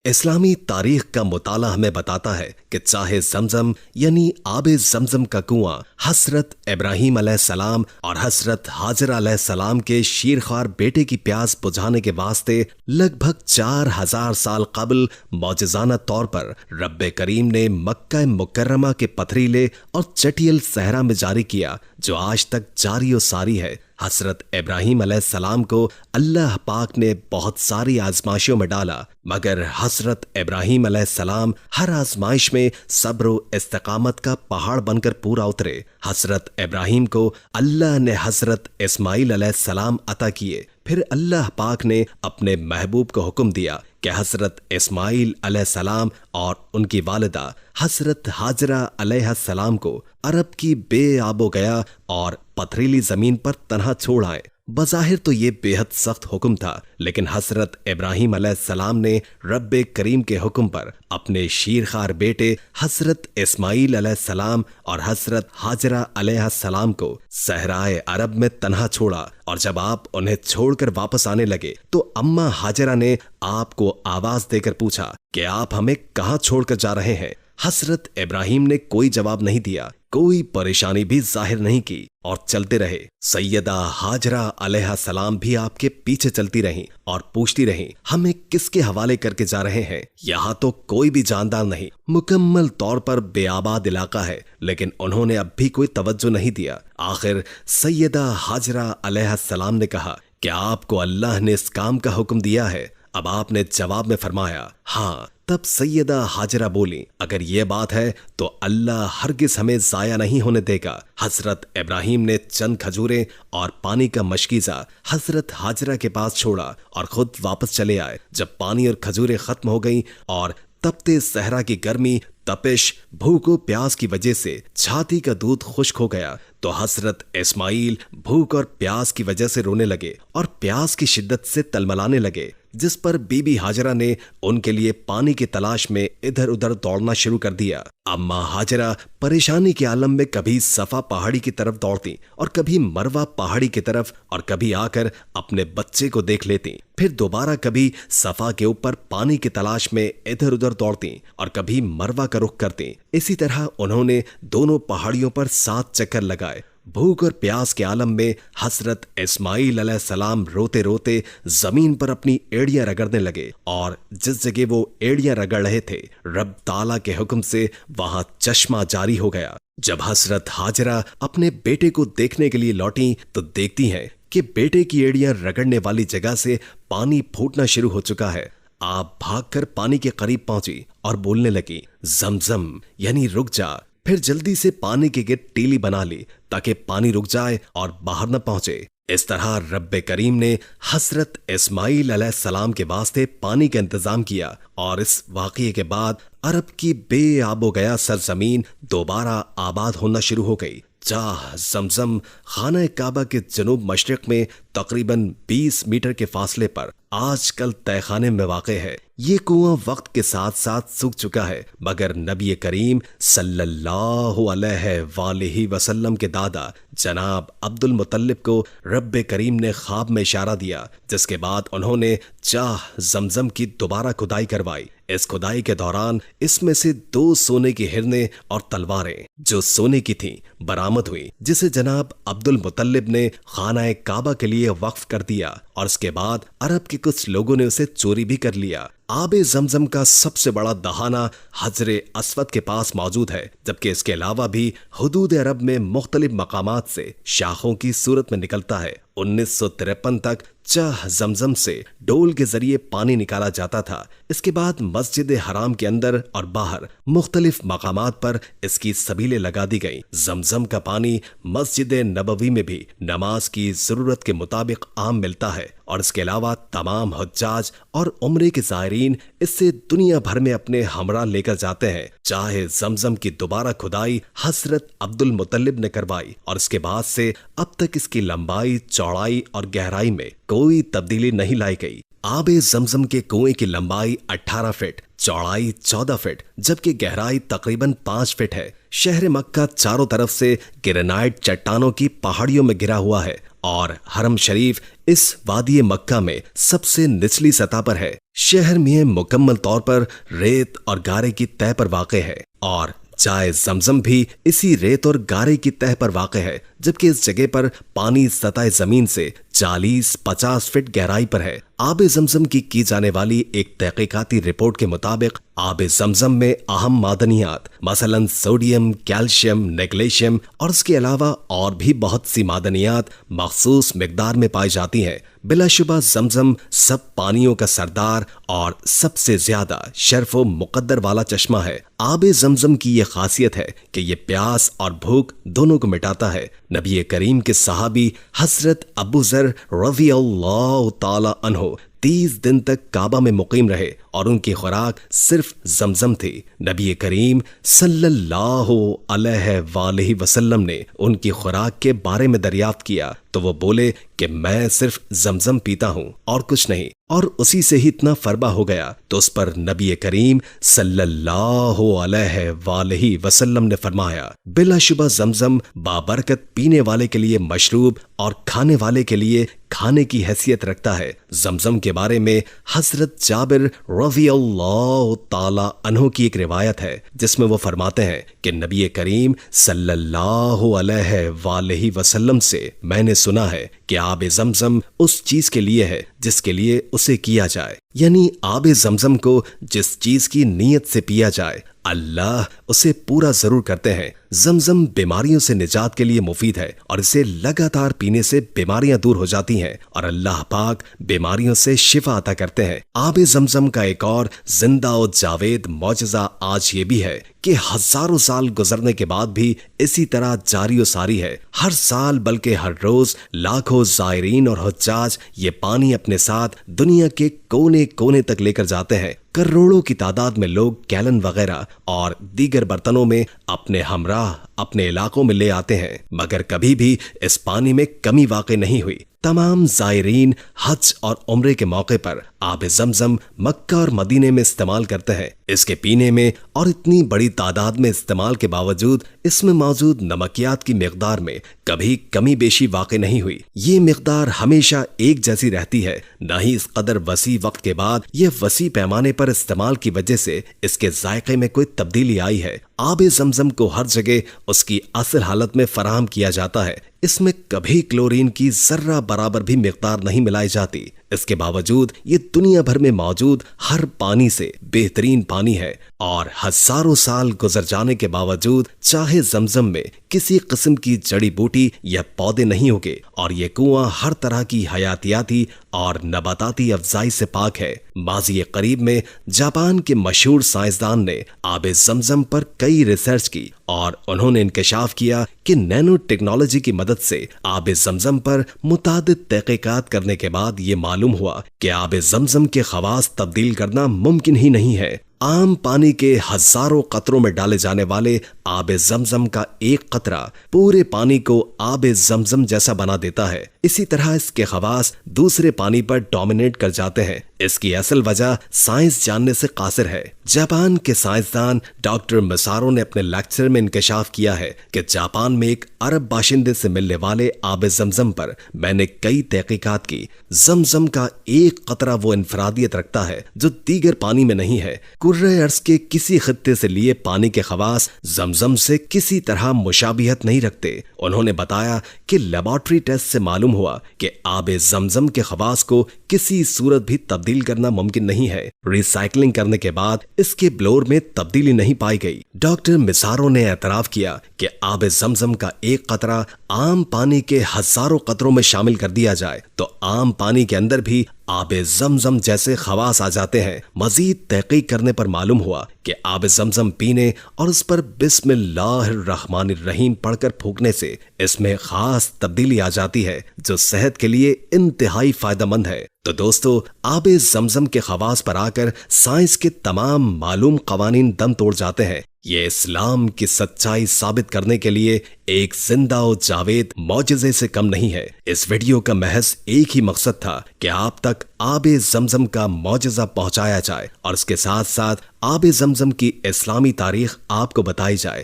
اسلامی تاریخ کا مطالعہ ہمیں بتاتا ہے کہ چاہے زمزم یعنی آب زمزم کا کنواں حضرت ابراہیم علیہ السلام اور حضرت حاجرہ علیہ السلام کے شیرخوار بیٹے کی پیاس بجھانے کے واسطے لگ بھگ 4000 سال قبل معجزانہ طور پر رب کریم نے مکہ مکرمہ کے پتھریلے اور چٹیل صحرا میں جاری کیا، جو آج تک جاری و ساری ہے۔ حضرت ابراہیم علیہ السلام کو اللہ پاک نے بہت ساری آزمائشوں میں ڈالا، مگر حضرت ابراہیم علیہ السلام ہر آزمائش میں صبر و استقامت کا پہاڑ بن کر پورا اترے۔ حضرت ابراہیم کو اللہ نے حضرت اسماعیل علیہ السلام عطا کیے، پھر اللہ پاک نے اپنے محبوب کو حکم دیا کہ حضرت اسماعیل علیہ السلام اور ان کی والدہ حضرت حاجرہ علیہ السلام کو عرب کی بے آب و گیا اور پتھریلی زمین پر تنہا چھوڑ آئے۔ بظاہر تو یہ بے حد سخت حکم تھا، لیکن حضرت ابراہیم علیہ السلام نے رب کریم کے حکم پر اپنے شیرخوار بیٹے حضرت اسماعیل علیہ السلام اور حضرت حاجرہ علیہ السلام کو صحرائے عرب میں تنہا چھوڑا، اور جب آپ انہیں چھوڑ کر واپس آنے لگے تو اماں حاجرہ نے آپ کو آواز دے کر پوچھا کہ آپ ہمیں کہاں چھوڑ کر جا رہے ہیں؟ حضرت ابراہیم نے کوئی جواب نہیں دیا، کوئی پریشانی بھی ظاہر نہیں کی اور چلتے رہے۔ سیدہ حاجرہ علیہ السلام بھی آپ کے پیچھے چلتی رہیں اور پوچھتی رہیں، ہمیں کس کے حوالے کر کے جا رہے ہیں؟ یہاں تو کوئی بھی جاندار نہیں، مکمل طور پر بے آباد علاقہ ہے، لیکن انہوں نے اب بھی کوئی توجہ نہیں دیا۔ آخر سیدہ حاجرہ علیہ السلام نے کہا کہ آپ کو اللہ نے اس کام کا حکم دیا ہے؟ اب آپ نے جواب میں فرمایا ہاں۔ تب سیدہ حاجرہ بولی، اگر یہ بات ہے تو اللہ ہرگز ہمیں ضائع نہیں ہونے دے گا۔ حضرت ابراہیم نے چند کھجوریں اور پانی کا مشکیزہ حضرت حاجرہ کے پاس چھوڑا اور خود واپس چلے آئے۔ جب پانی اور کھجوریں ختم ہو گئیں اور تپتے صحرا کی گرمی، تپش، بھوک و پیاس کی وجہ سے چھاتی کا دودھ خشک ہو گیا تو حضرت اسماعیل بھوک اور پیاس کی وجہ سے رونے لگے اور پیاس کی شدت سے تلملانے لگے، جس پر بی بی حاجرہ نے ان کے لیے پانی کی تلاش میں ادھر ادھر دوڑنا شروع کر دیا۔ اماں حاجرہ پریشانی کے عالم میں کبھی صفا پہاڑی کی طرف دوڑتی اور کبھی مروہ پہاڑی کی طرف، اور کبھی آ کر اپنے بچے کو دیکھ لیتی، پھر دوبارہ کبھی صفا کے اوپر پانی کی تلاش میں ادھر ادھر دوڑتی اور کبھی مروہ کا رخ کرتی۔ اسی طرح انہوں نے دونوں پہاڑیوں پر 7 چکر لگائے۔ بھوک اور پیاس کے عالم میں حضرت اسماعیل علیہ السلام روتے روتے زمین پر اپنی ایڑیاں رگڑنے لگے، اور جس جگہ وہ ایڑیاں رگڑ رہے تھے رب تعالیٰ کے حکم سے وہاں چشمہ جاری ہو گیا۔ جب حضرت حاجرہ اپنے بیٹے کو دیکھنے کے لیے لوٹیں تو دیکھتی ہیں کہ بیٹے کی ایڑیاں رگڑنے والی جگہ سے پانی پھوٹنا شروع ہو چکا ہے۔ آپ بھاگ کر پانی کے قریب پہنچی اور بولنے لگی، زمزم یعنی رک جا۔ پھر جلدی سے پانی کے گر ٹیلی بنا لی تاکہ پانی رک جائے اور باہر نہ پہنچے۔ اس طرح رب کریم نے حضرت اسماعیل علیہ السلام کے واسطے پانی کا انتظام کیا، اور اس واقعے کے بعد عرب کی بے آب و گیا سرزمین دوبارہ آباد ہونا شروع ہو گئی۔ جاہ زمزم خانہ کعبہ کے جنوب مشرق میں تقریباً 20 میٹر کے فاصلے پر آج کل تہ خانے میں واقع ہے۔ یہ کنواں وقت کے ساتھ ساتھ سوکھ چکا ہے، مگر نبی کریم صلی اللہ علیہ وآلہ وسلم کے دادا جناب عبد المطلب کو رب کریم نے خواب میں اشارہ دیا، جس کے بعد انہوں نے جاہ زمزم کی دوبارہ کھدائی کروائی۔ اس کھدائی کے دوران اس میں سے 2 سونے کی ہرنیں اور تلواریں جو سونے کی تھیں برآمد ہوئی، جسے جناب عبد المطلب نے خانہ کعبہ کے لیے وقف کر دیا، اور اس کے بعد عرب کے کچھ لوگوں نے اسے چوری بھی کر لیا۔ آب زمزم کا سب سے بڑا دہانہ حجر اسود کے پاس موجود ہے، جبکہ اس کے علاوہ بھی حدود عرب میں مختلف مقامات سے شاخوں کی صورت میں نکلتا ہے۔ 1953 تک چاہ زمزم سے ڈول کے ذریعے پانی نکالا جاتا تھا۔ اس کے بعد مسجد حرام کے اندر اور باہر مختلف مقامات پر اس کی سبیلیں لگا دی گئیں۔ زمزم کا پانی مسجد نبوی میں بھی نماز کی ضرورت کے مطابق عام ملتا ہے، اور اس کے علاوہ تمام حجاج اور عمرے کے زائرین اس سے دنیا بھر میں اپنے ہمراہ لے کر جاتے ہیں۔ چاہے زمزم کی دوبارہ کھدائی حضرت عبد المطلب نے کروائی، اور اس کے بعد سے اب تک اس کی لمبائی، چوڑائی اور گہرائی میں کوئی تبدیلی نہیں لائی گئی۔ آب زمزم کے کنویں کی لمبائی 18 فٹ، چوڑائی 14 فٹ، جبکہ گہرائی تقریباً 5 فٹ ہے۔ شہر مکہ چاروں طرف سے گرینائٹ چٹانوں کی پہاڑیوں میں گھرا ہوا ہے، اور حرم شریف اس وادی مکہ میں سب سے نچلی سطح پر ہے۔ شہر میں مکمل طور پر ریت اور گارے کی تہ پر واقع ہے اور جائے زمزم بھی اسی ریت اور گارے کی تہ پر واقع ہے، جبکہ اس جگہ پر پانی سطح زمین سے 40-50 فٹ گہرائی پر ہے۔ آب زمزم کی جانے والی ایک تحقیقاتی رپورٹ کے مطابق آب زمزم میں اہم معدنیات مثلا سوڈیم، کیلشیم، نیگلیشیم اور اس کے علاوہ اور بھی بہت سی معدنیات مخصوص مقدار میں پائی جاتی ہیں۔ بلا شبہ زمزم سب پانیوں کا سردار اور سب سے زیادہ شرف و مقدر والا چشمہ ہے۔ آب زمزم کی یہ خاصیت ہے کہ یہ پیاس اور بھوک دونوں کو مٹاتا ہے۔ نبی کریم کے صحابی حضرت ابو ذر رضی اللہ تعالی عنہ 30 دن تک کعبہ میں مقیم رہے اور ان کی خوراک صرف زمزم تھی۔ نبی کریم صلی اللہ علیہ وآلہ وسلم نے ان کی خوراک کے بارے میں دریافت کیا تو وہ بولے کہ میں صرف زمزم پیتا ہوں اور کچھ نہیں، اور اسی سے ہی اتنا فربہ ہو گیا تو اس پر نبی کریم صلی اللہ علیہ وآلہ وسلم نے فرمایا، بلا شبہ زمزم بابرکت پینے والے کے لیے مشروب اور کھانے والے کے لیے کھانے کی حیثیت رکھتا ہے۔ زمزم کے بارے میں حضرت جابر رضی اللہ تعالی عنہ کی ایک روایت ہے جس میں وہ فرماتے ہیں کہ نبی کریم صلی اللہ علیہ وآلہ وسلم سے میں نے سنا ہے کہ آب زمزم اس چیز کے لیے ہے جس کے لیے اسے کیا جائے، یعنی آب زمزم کو جس چیز کی نیت سے پیا جائے اللہ اسے پورا ضرور کرتے ہیں۔ زمزم بیماریوں سے نجات کے لیے مفید ہے اور اسے لگاتار پینے سے بیماریاں دور ہو جاتی ہیں اور اللہ پاک بیماریوں سے شفا عطا کرتے ہیں۔ آب زمزم کا ایک اور زندہ و جاوید معجزہ آج یہ بھی ہے کہ ہزاروں سال گزرنے کے بعد بھی اسی طرح جاری و ساری ہے۔ ہر سال بلکہ ہر روز لاکھوں زائرین اور حجاج یہ پانی اپنے ساتھ دنیا کے کونے کونے تک لے کر جاتے ہیں۔ کروڑوں کی تعداد میں لوگ گیلن وغیرہ اور دیگر برتنوں میں اپنے ہمراہ اپنے علاقوں میں لے آتے ہیں، مگر کبھی بھی اس پانی میں کمی واقع نہیں ہوئی۔ تمام زائرین حج اور عمرے کے موقع پر آب زمزم مکہ اور مدینے میں استعمال کرتے ہیں۔ اس کے پینے میں اور اتنی بڑی تعداد میں استعمال کے باوجود اس میں موجود نمکیات کی مقدار میں کبھی کمی بیشی واقع نہیں ہوئی۔ یہ مقدار ہمیشہ ایک جیسی رہتی ہے، نہ ہی اس قدر وسیع وقت کے بعد یہ وسیع پیمانے پر استعمال کی وجہ سے اس کے ذائقے میں کوئی تبدیلی آئی ہے۔ آب زمزم کو ہر جگہ اس کی اصل حالت میں فراہم کیا جاتا ہے۔ اس میں کبھی کلورین کی ذرہ برابر بھی مقدار نہیں ملائی جاتی۔ اس کے باوجود یہ دنیا بھر میں موجود ہر پانی سے بہترین پانی ہے اور ہزاروں سال گزر جانے کے باوجود چاہے زمزم میں کسی قسم کی جڑی بوٹی یا پودے نہیں ہوگے اور یہ کنواں ہر طرح کی حیاتیاتی اور نباتاتی افزائی سے پاک ہے۔ ماضی قریب میں جاپان کے مشہور سائنسدان نے آب زمزم پر کئی ریسرچ کی اور انہوں نے انکشاف کیا کہ نینو ٹیکنالوجی کی مدد سے آب زمزم پر متعدد تحقیقات کرنے کے بعد یہ معلوم ہوا کہ آب زمزم کے خواص تبدیل کرنا ممکن ہی نہیں ہے۔ عام پانی کے ہزاروں قطروں میں ڈالے جانے والے آب زمزم کا ایک قطرہ پورے پانی کو آب زمزم جیسا بنا دیتا ہے۔ اسی طرح اس کے خواص دوسرے پانی پر ڈومینیٹ کر جاتے ہیں۔ اس کی اصل وجہ سائنس جاننے سے قاصر ہے۔ جاپان کے سائنسدان ڈاکٹر مسارو نے اپنے لیکچر میں انکشاف کیا ہے کہ جاپان میں ایک عرب باشندے سے ملنے والے آب زمزم پر میں نے کئی تحقیقات کی۔ زمزم کا ایک قطرہ وہ انفرادیت رکھتا ہے جو دیگر پانی میں نہیں ہے۔ کرۂ ارض کے کسی خطے سے لیے پانی کے خواص زمزم سے کسی طرح مشابہت نہیں رکھتے۔ انہوں نے بتایا کہ لیبارٹری ٹیسٹ سے معلوم ہوا کہ آب زمزم کے خواص کو کسی صورت بھی تبدیل کرنا ممکن نہیں ہے۔ ریسائکلنگ کرنے کے بعد اس کے بلور میں تبدیلی نہیں پائی گئی۔ ڈاکٹر مسارو نے اعتراف کیا کہ آب زمزم کا ایک قطرہ عام پانی کے ہزاروں قطروں میں شامل کر دیا جائے تو عام پانی کے اندر بھی آب زمزم جیسے خواص آ جاتے ہیں۔ مزید تحقیق کرنے پر معلوم ہوا کہ آب زمزم پینے اور اس پر بسم اللہ الرحمن الرحیم پڑھ کر پھونکنے سے اس میں خاص تبدیلی آ جاتی ہے جو صحت کے لیے انتہائی فائدہ مند ہے۔ تو دوستو، آب زمزم کے خواص پر آ کر سائنس کے تمام معلوم قوانین دم توڑ جاتے ہیں۔ یہ اسلام کی سچائی ثابت کرنے کے لیے ایک زندہ و جاوید معجزے سے کم نہیں ہے۔ اس ویڈیو کا محض ایک ہی مقصد تھا کہ آپ تک آب زمزم کا معجزہ پہنچایا جائے اور اس کے ساتھ ساتھ آب زمزم کی اسلامی تاریخ آپ کو بتائی جائے